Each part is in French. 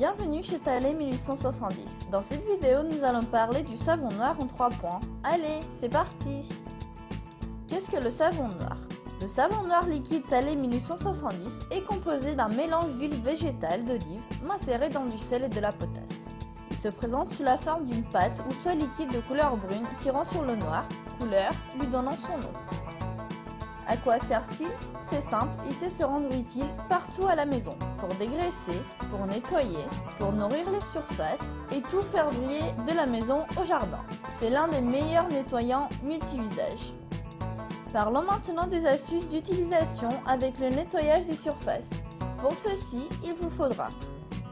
Bienvenue chez Thalès 1870. Dans cette vidéo, nous allons parler du savon noir en 3 points. Allez, c'est parti! Qu'est-ce que le savon noir? Le savon noir liquide Thalès 1870 est composé d'un mélange d'huile végétale d'olive macérée dans du sel et de la potasse. Il se présente sous la forme d'une pâte ou soit liquide de couleur brune tirant sur le noir, couleur lui donnant son nom. À quoi sert-il? C'est simple, il sait se rendre utile partout à la maison, pour dégraisser, pour nettoyer, pour nourrir les surfaces et tout faire briller de la maison au jardin. C'est l'un des meilleurs nettoyants multi-usages. Parlons maintenant des astuces d'utilisation avec le nettoyage des surfaces. Pour ceci, il vous faudra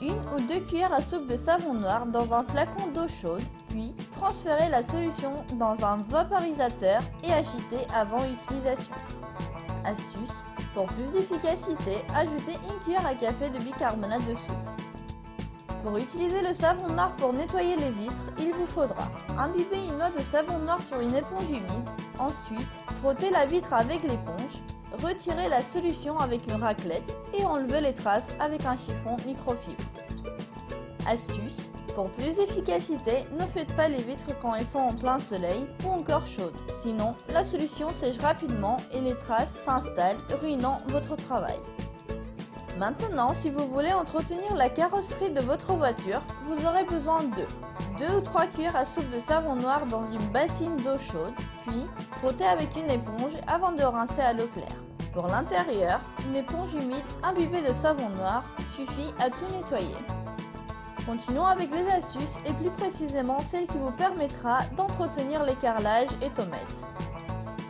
1 ou 2 cuillères à soupe de savon noir dans un flacon d'eau chaude, puis transférer la solution dans un vaporisateur et agiter avant utilisation. Astuce: pour plus d'efficacité, ajoutez 1 cuillère à café de bicarbonate de soude. Pour utiliser le savon noir pour nettoyer les vitres, il vous faudra imbiber une noix de savon noir sur une éponge humide, ensuite frotter la vitre avec l'éponge, retirer la solution avec une raclette et enlever les traces avec un chiffon microfibre. Astuce: pour plus d'efficacité, ne faites pas les vitres quand elles sont en plein soleil ou encore chaudes, sinon la solution sèche rapidement et les traces s'installent, ruinant votre travail. Maintenant, si vous voulez entretenir la carrosserie de votre voiture, vous aurez besoin de 2 ou 3 cuillères à soupe de savon noir dans une bassine d'eau chaude, puis frotter avec une éponge avant de rincer à l'eau claire. Pour l'intérieur, une éponge humide imbibée de savon noir suffit à tout nettoyer. Continuons avec les astuces et plus précisément celle qui vous permettra d'entretenir les carrelages et tommettes.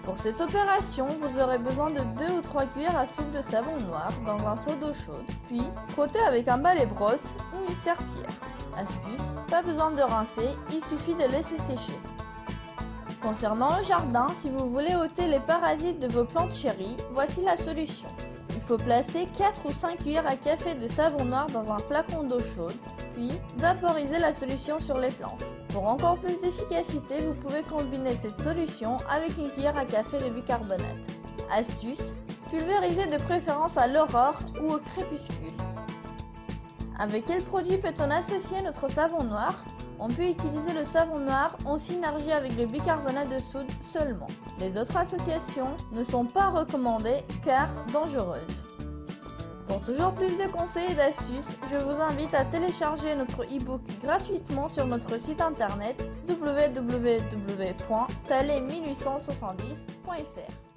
Pour cette opération, vous aurez besoin de 2 ou 3 cuillères à soupe de savon noir dans un seau d'eau chaude, puis frotter avec un balai brosse ou une serpillière. Astuce: pas besoin de rincer, il suffit de laisser sécher. Concernant le jardin, si vous voulez ôter les parasites de vos plantes chéries, voici la solution. Il faut placer 4 ou 5 cuillères à café de savon noir dans un flacon d'eau chaude, puis vaporiser la solution sur les plantes. Pour encore plus d'efficacité, vous pouvez combiner cette solution avec une cuillère à café de bicarbonate. Astuce: pulvérisez de préférence à l'aurore ou au crépuscule. Avec quel produit peut-on associer notre savon noir? On peut utiliser le savon noir en synergie avec le bicarbonate de soude seulement. Les autres associations ne sont pas recommandées car dangereuses. Pour toujours plus de conseils et d'astuces, je vous invite à télécharger notre e-book gratuitement sur notre site internet www.thalès1870.fr.